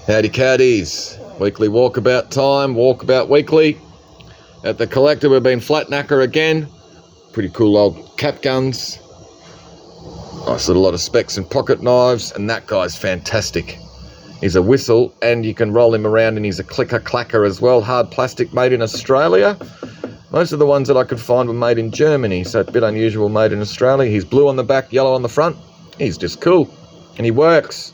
Howdy cowdies, weekly walkabout time, walkabout weekly. At the collector we've been flat knacker again. Pretty cool old cap guns. Nice little lot of specs and pocket knives, and that guy's fantastic. He's a whistle and you can roll him around, and he's a clicker clacker as well. Hard plastic, made in Australia. Most of the ones that I could find were made in Germany, so it's a bit unusual made in Australia. He's blue on the back, yellow on the front. He's just cool, and he works.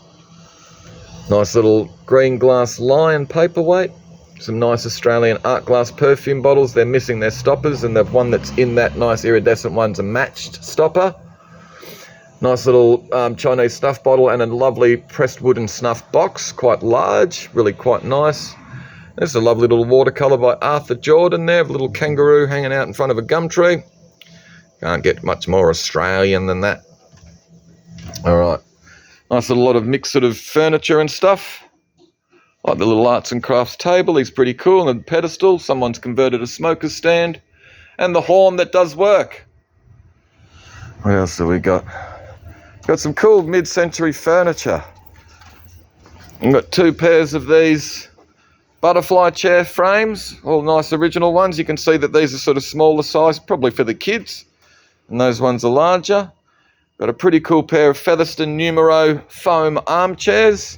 Nice little green glass lion paperweight. Some nice Australian art glass perfume bottles. They're missing their stoppers, and the one that's in that nice iridescent one's a matched stopper. Nice little Chinese snuff bottle and a lovely pressed wooden snuff box. Quite large, really quite nice. There's a lovely little watercolour by Arthur Jordan there, of a little kangaroo hanging out in front of a gum tree. Can't get much more Australian than that. Alright. Nice little lot of mixed sort of furniture and stuff. Like the little arts and crafts table, he's pretty cool. And the pedestal, someone's converted a smoker's stand. And the horn that does work. What else have we got? Got some cool mid-century furniture. I've got 2 pairs of these butterfly chair frames, all nice original ones. You can see that these are sort of smaller size, probably for the kids. And those ones are larger. Got a pretty cool pair of Featherston Numero foam armchairs.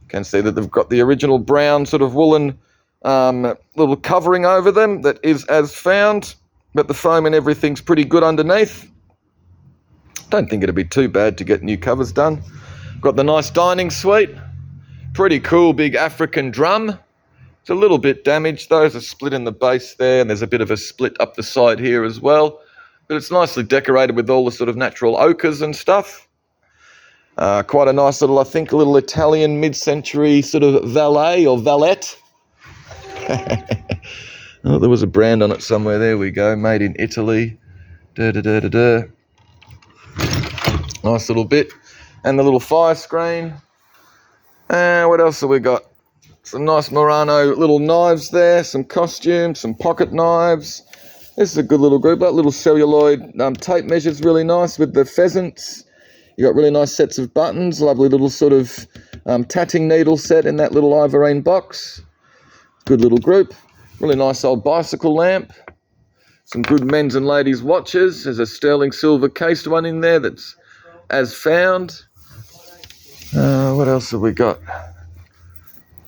You can see that they've got the original brown sort of woolen little covering over them that is as found, but the foam and everything's pretty good underneath. Don't think it'd be too bad to get new covers done. Got the nice dining suite. Pretty cool big African drum. It's a little bit damaged though. There's a split in the base there, and there's a bit of a split up the side here as well. But it's nicely decorated with all the sort of natural ochres and stuff. Quite a nice little, I think, a little Italian mid-century sort of valet or valette. Oh, there was a brand on it somewhere. There we go. Made in Italy. Nice little bit. And the little fire screen. What else have we got? Some nice Murano little knives there. Some costumes, some pocket knives. This is a good little group. That little celluloid tape measure's really nice with the pheasants. You got really nice sets of buttons. Lovely little sort of tatting needle set in that little Ivorine box. Good little group. Really nice old bicycle lamp. Some good men's and ladies' watches. There's a sterling silver cased one in there that's as found. What else have we got?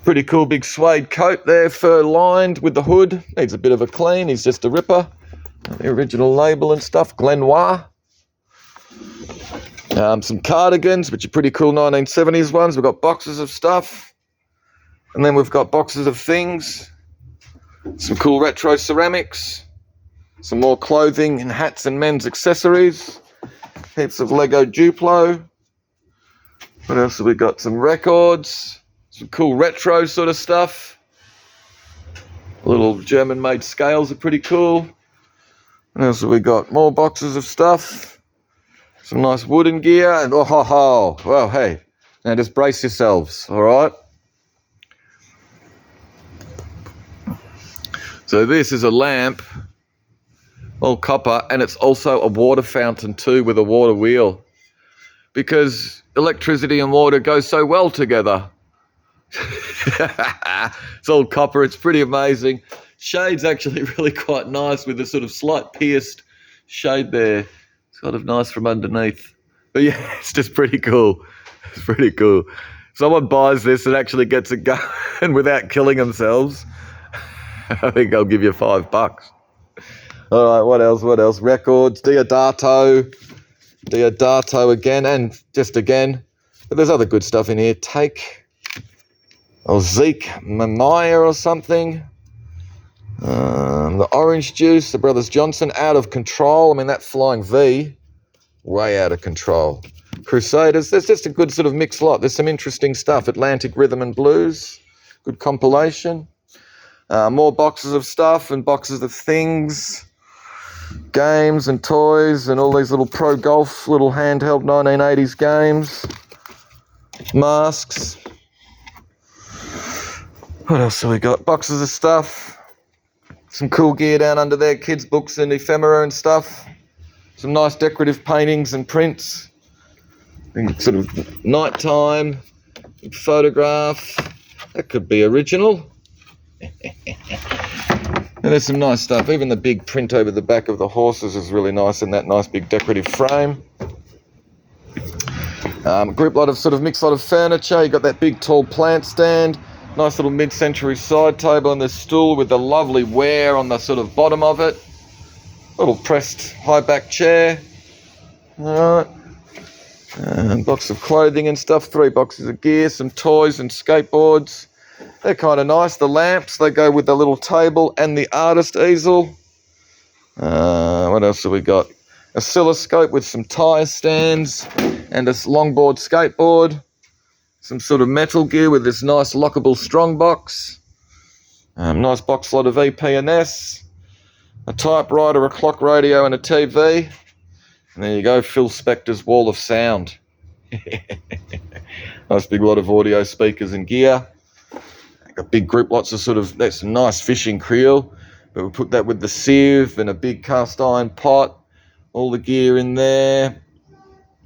Pretty cool big suede coat there, fur lined with the hood. Needs a bit of a clean. He's just a ripper. The original label and stuff. Glenoir. Some cardigans, which are pretty cool 1970s ones. We've got boxes of stuff. And then we've got boxes of things. Some cool retro ceramics. Some more clothing and hats and men's accessories. Heaps of Lego Duplo. What else have we got? Some records. Some cool retro sort of stuff. Little German-made scales are pretty cool. What else have we got? More boxes of stuff. Some nice wooden gear. And oh, ho, ho. Well, hey. Now just brace yourselves, all right? So this is a lamp, all copper, and it's also a water fountain too with a water wheel. Because electricity and water go so well together. It's all copper. It's pretty amazing. Shade's actually really quite nice with a sort of slight pierced shade there. It's kind of nice from underneath. But yeah, it's just pretty cool. It's pretty cool. If someone buys this and actually gets it going without killing themselves, I think I'll give you $5. All right, what else? What else? Records, Diodato again, and just again. But there's other good stuff in here. Take. Or Zeke Mamaya or something. The orange juice, the Brothers Johnson, Out of Control. I mean, that Flying V, way out of control. Crusaders, there's just a good sort of mixed lot. There's some interesting stuff. Atlantic Rhythm and Blues, good compilation. More boxes of stuff and boxes of things. Games and toys and all these little pro golf, little handheld 1980s games. Masks. What else have we got? Boxes of stuff. Some cool gear down under there. Kids' books and ephemera and stuff. Some nice decorative paintings and prints. And sort of nighttime photograph. That could be original. And there's some nice stuff. Even the big print over the back of the horses is really nice in that nice big decorative frame. Group lot of sort of mixed lot of furniture. You got that big tall plant stand. Nice little mid-century side table and the stool with the lovely wear on the sort of bottom of it. Little pressed high back chair. Alright. Box of clothing and stuff. 3 boxes of gear, some toys and skateboards. They're kind of nice. The lamps, they go with the little table and the artist easel. What else have we got? Oscilloscope with some tyre stands and a longboard skateboard. Some sort of metal gear with this nice lockable strong box. Nice box lot of EP&S. A typewriter, a clock radio and a TV. And there you go, Phil Spector's wall of sound. Nice big lot of audio speakers and gear. A big group, lots of sort of, that's a nice fishing creel, but we put that with the sieve and a big cast iron pot, all the gear in there,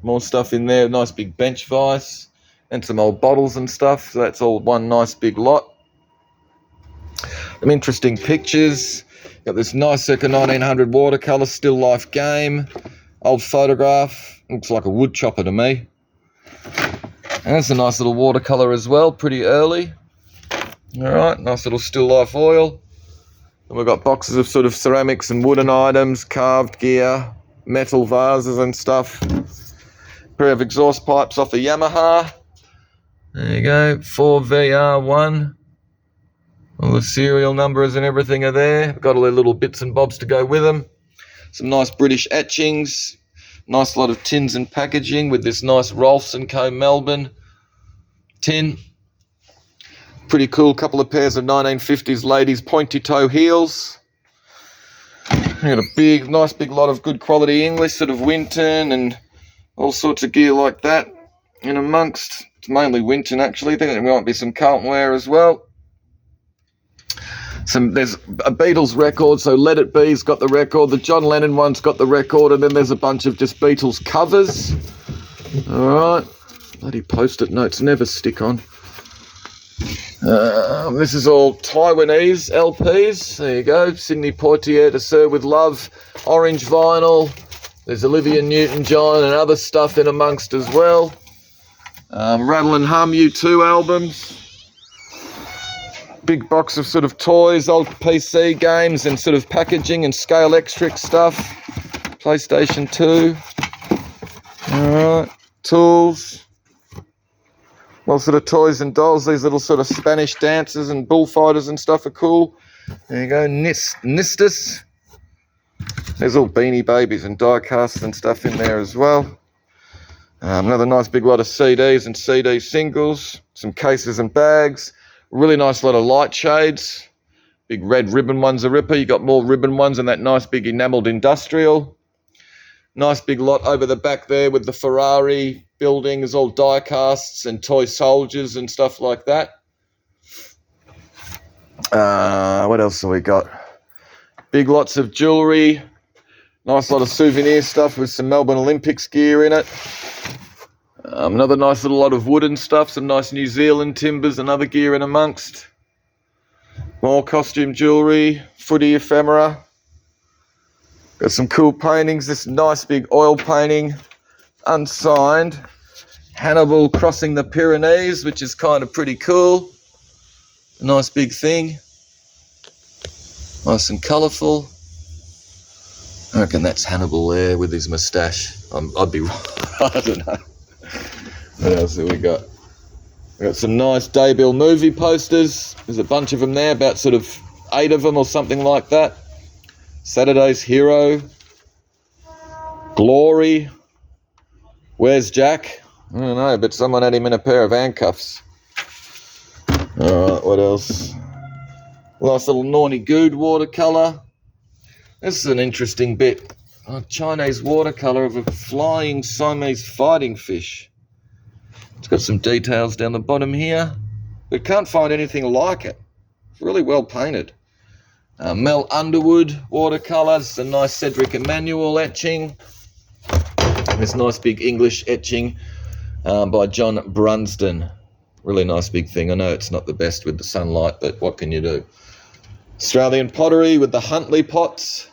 more stuff in there, nice big bench vise, and some old bottles and stuff, so that's all one nice big lot. Some interesting pictures, got this nice circa 1900 watercolour still life game, old photograph, looks like a wood chopper to me, and that's a nice little watercolour as well, pretty early. Alright, nice little still life oil. And we've got boxes of sort of ceramics and wooden items, carved gear, metal vases and stuff. Pair of exhaust pipes off a Yamaha. There you go, 4VR1. All the serial numbers and everything are there. Got all their little bits and bobs to go with them. Some nice British etchings. Nice lot of tins and packaging with this nice Rolfs & Co. Melbourne tin. Pretty cool couple of pairs of 1950s ladies pointy toe heels. We got a nice big lot of good quality English, sort of Winton and all sorts of gear like that in amongst. It's mainly Winton actually. I think there might be some Carlton wear as well. There's a Beatles record, so Let It Be's got the record. The John Lennon one's got the record, and then there's a bunch of just Beatles covers. All right, bloody post-it notes never stick on. This is all Taiwanese LPs. There you go. Sidney Poitier to Sir with Love. Orange vinyl. There's Olivia Newton-John and other stuff in amongst as well. Rattle and Hum U2 albums. Big box of sort of toys, old PC games and sort of packaging and Scale Electric stuff. PlayStation 2. Alright. Tools. Well, sort of toys and dolls, these little sort of Spanish dancers and bullfighters and stuff are cool. There you go, Nistus. There's all Beanie Babies and die casts and stuff in there as well. Another nice big lot of CDs and CD singles, some cases and bags. Really nice lot of light shades. Big red ribbon one's a ripper. You got more ribbon ones and that nice big enamelled industrial. Nice big lot over the back there with the Ferrari buildings, all die casts and toy soldiers and stuff like that. What else have we got? Big lots of jewellery. Nice lot of souvenir stuff with some Melbourne Olympics gear in it. Another nice little lot of wooden stuff, some nice New Zealand timbers and other gear in amongst. More costume jewellery, footy ephemera. Got some cool paintings, this nice big oil painting, unsigned. Hannibal crossing the Pyrenees, which is kind of pretty cool. A nice big thing. Nice and colourful. I reckon that's Hannibal there with his moustache. I'd be right, I don't know. What else have we got? We got some nice Daybill movie posters. There's a bunch of them there, about sort of 8 of them or something like that. Saturday's Hero. Glory. Where's Jack? I don't know, but someone had him in a pair of handcuffs. Alright, what else? Nice little Nawny Good watercolour. This is an interesting bit. A Chinese watercolour of a flying Siamese fighting fish. It's got some details down the bottom here, but can't find anything like it. It's really well painted. Mel Underwood watercolours, a nice Cedric Emanuel etching. This nice big English etching by John Brunsden. Really nice big thing. I know it's not the best with the sunlight, but what can you do? Australian pottery with the Huntley pots.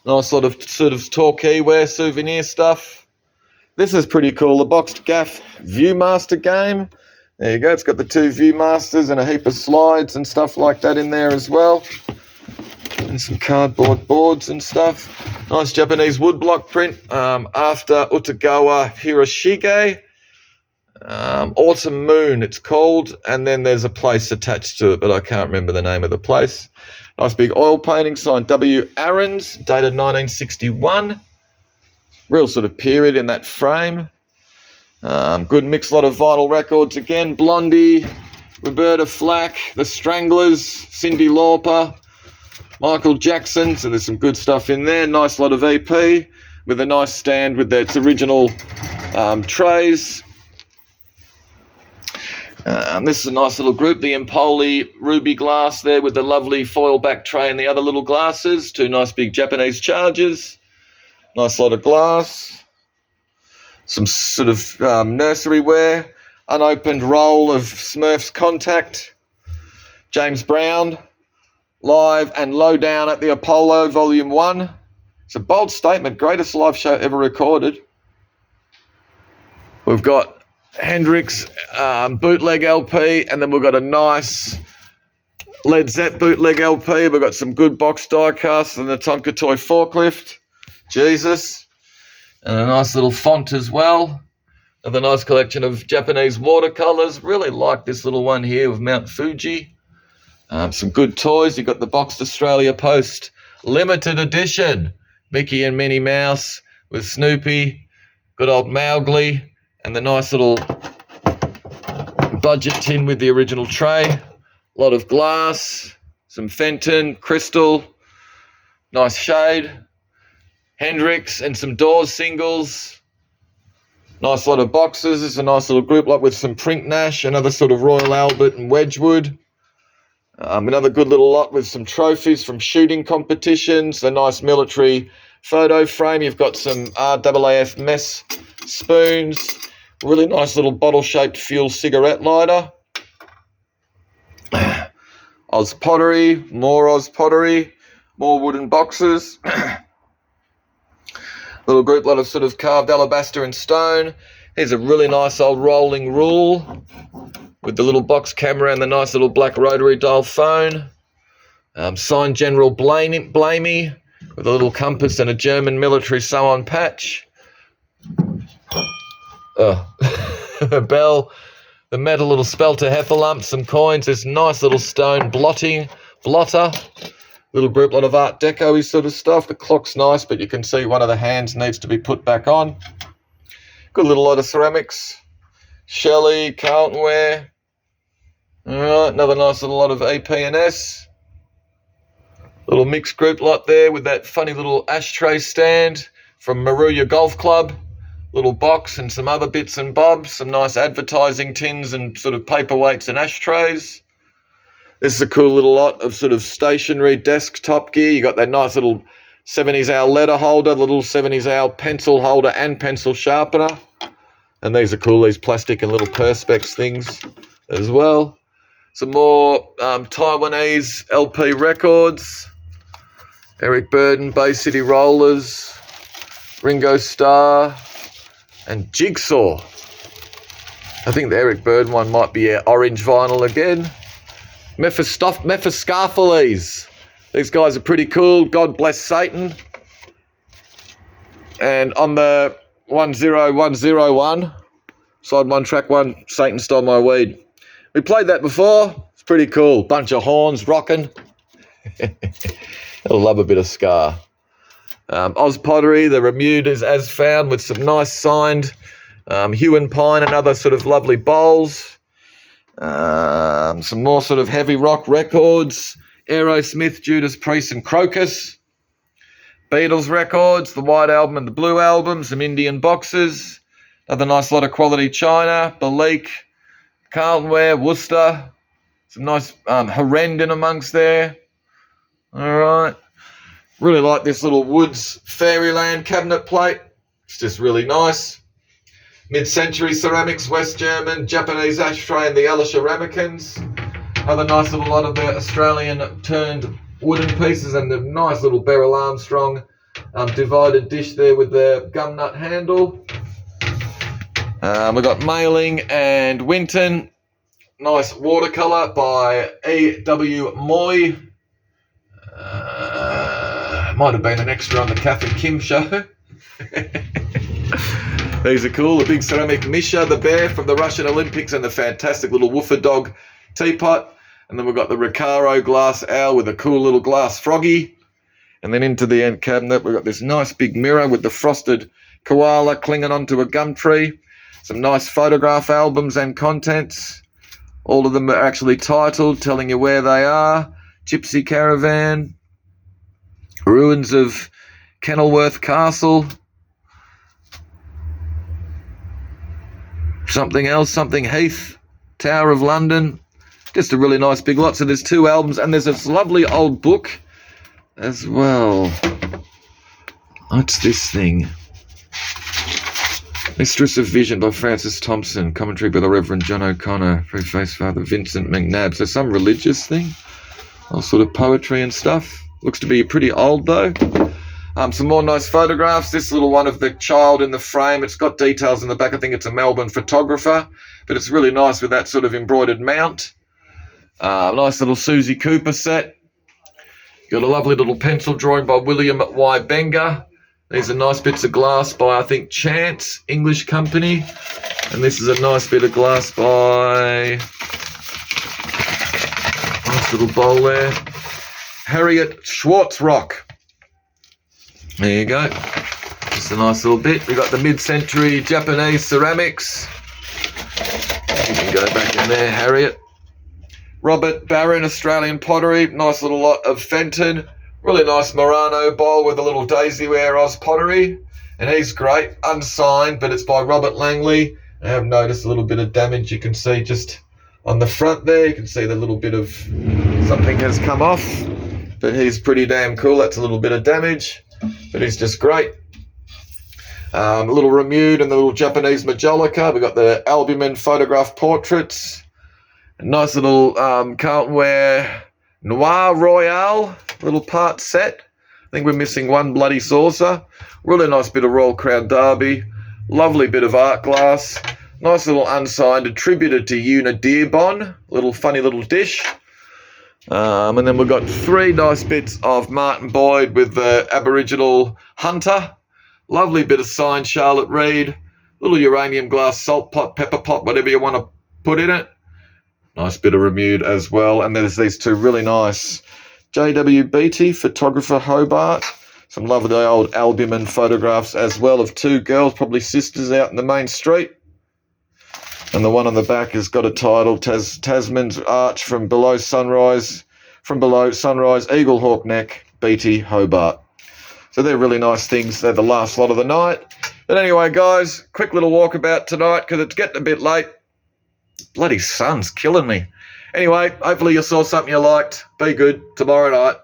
Nice lot of sort of Torquay ware souvenir stuff. This is pretty cool. The Boxed Gaff Viewmaster game. There you go. It's got the 2 Viewmasters and a heap of slides and stuff like that in there as well. And some cardboard boards and stuff. Nice Japanese woodblock print after Utagawa Hiroshige. Autumn Moon it's called, and then there's a place attached to it, but I can't remember the name of the place. Nice big oil painting signed W. Aarons, dated 1961. Real sort of period in that frame. Good mixed lot of vinyl records again. Blondie, Roberta Flack, The Stranglers, Cyndi Lauper, Michael Jackson. So there's some good stuff in there. Nice lot of EP with a nice stand with its original trays. This is a nice little group, the Empoli ruby glass there with the lovely foil back tray and the other little glasses. 2 nice big Japanese chargers. Nice lot of glass. Some sort of nursery ware. Unopened roll of Smurfs Contact. James Brown, live and low down at the Apollo, Volume 1. It's a bold statement, greatest live show ever recorded. We've got Hendrix bootleg LP, and then we've got a nice Led Zepp bootleg LP. We've got some good box die casts and the Tonka Toy forklift. Jesus. And a nice little font as well. Another nice collection of Japanese watercolours. Really like this little one here with Mount Fuji. Some good toys. You've got the Boxed Australia Post limited edition. Mickey and Minnie Mouse with Snoopy. Good old Mowgli. And the nice little budget tin with the original tray. A lot of glass. Some Fenton, crystal. Nice shade. Hendrix and some Doors singles. Nice lot of boxes. It's a nice little group lot with some Prink Nash, another sort of Royal Albert and Wedgwood. Another good little lot with some trophies from shooting competitions. A nice military photo frame. You've got some RAAF mess spoons. Really nice little bottle-shaped fuel cigarette lighter. Oz pottery. More Oz pottery. More wooden boxes. Little group lot of sort of carved alabaster and stone. Here's a really nice old rolling rule with the little box camera and the nice little black rotary dial phone. Signed General Blamey with a little compass and a German military sew-on patch. The bell, the metal little spelter heffalump, some coins, this nice little stone blotter. Little group lot of Art Deco-y sort of stuff. The clock's nice, but you can see one of the hands needs to be put back on. Good little lot of ceramics. Shelley, Carlton ware. Alright, another nice little lot of EP&S. Little mixed group lot there with that funny little ashtray stand from Maruya Golf Club. Little box and some other bits and bobs. Some nice advertising tins and sort of paperweights and ashtrays. This is a cool little lot of sort of stationary desktop gear. You got that nice little 70s hour letter holder, the little 70s hour pencil holder and pencil sharpener. And these are cool, these plastic and little perspex things as well. Some more Taiwanese LP records. Eric Burden, Bay City Rollers, Ringo Starr, and Jigsaw. I think the Eric Burden one might be orange vinyl again. Mephistopheles. These guys are pretty cool. God Bless Satan. And on the 10101, side 1, track 1, Satan Stole My Weed. We played that before. It's pretty cool. Bunch of horns rocking. I love a bit of ska. Oz Pottery, the Remude is as found with some nice signed Hue and Pine and other sort of lovely bowls. Some more sort of heavy rock records. Aerosmith, Judas Priest and Crocus. Beatles records, the White Album and the Blue Album. Some Indian boxes. Another nice lot of quality china. Balik, Carlton ware, Worcester. Some nice Horrendon amongst there. All right. Really like this little Woods Fairyland cabinet plate. It's just really nice. Mid-century ceramics, West German, Japanese ashtray, and the Elisha ramekins. Other nice little lot of the Australian turned wooden pieces and the nice little Beryl Armstrong divided dish there with the gum nut handle. We've got Mailing and Winton. Nice watercolour by E.W. Moy. Might have been an extra on the Kath and Kim show. These are cool. The big ceramic Misha, the bear from the Russian Olympics, and the fantastic little woofer dog teapot. And then we've got the Recaro glass owl with a cool little glass froggy. And then into the end cabinet, we've got this nice big mirror with the frosted koala clinging onto a gum tree. Some nice photograph albums and contents. All of them are actually titled, telling you where they are. Gypsy Caravan, ruins of Kenilworth Castle, something else, something Heath, Tower of London. Just a really nice big lot. So there's 2 albums, and there's this lovely old book as well. What's this thing? Mistress of Vision by Francis Thompson, commentary by the Reverend John O'Connor, preface Father Vincent McNabb. So some religious thing, all sort of poetry and stuff. Looks to be pretty old though. Some more nice photographs. This little one of the child in the frame. It's got details in the back. I think it's a Melbourne photographer, but it's really nice with that sort of embroidered mount. Nice little Susie Cooper set. Got a lovely little pencil drawing by William Y. Benger. These are nice bits of glass by, I think, Chance, English company. And this is a nice bit of glass by... Nice little bowl there. Harriet Schwarzrock. There you go. Just a nice little bit. We've got the mid-century Japanese ceramics. You can go back in there, Harriet. Robert Barron, Australian pottery. Nice little lot of Fenton. Really nice Murano bowl with a little Daisyware Oz pottery. And he's great. Unsigned, but it's by Robert Langley. I have noticed a little bit of damage. You can see just on the front there. You can see the little bit of something has come off. But he's pretty damn cool. That's a little bit of damage. But he's just great. A little Remude and the little Japanese Majolica. We've got the Albumin photograph portraits. A nice little Carlton Ware Noir Royale little part set. I think we're missing one bloody saucer. Really nice bit of Royal Crown Derby. Lovely bit of art glass. Nice little unsigned, attributed to Una Dearborn. Little funny little dish. And then we've got 3 nice bits of Martin Boyd with the Aboriginal Hunter. Lovely bit of signed Charlotte Reed. Little uranium glass salt pot, pepper pot, whatever you want to put in it. Nice bit of Remude as well. And there's these 2 really nice J.W. Beattie, photographer, Hobart. Some lovely old albumin photographs as well of 2 girls, probably sisters, out in the main street. And the one on the back has got a title, Tasman's Arch from Below Sunrise, Eagle Hawk Neck, Beattie, Hobart. So they're really nice things. They're the last lot of the night. But anyway, guys, quick little walkabout tonight because it's getting a bit late. Bloody sun's killing me. Anyway, hopefully you saw something you liked. Be good tomorrow night.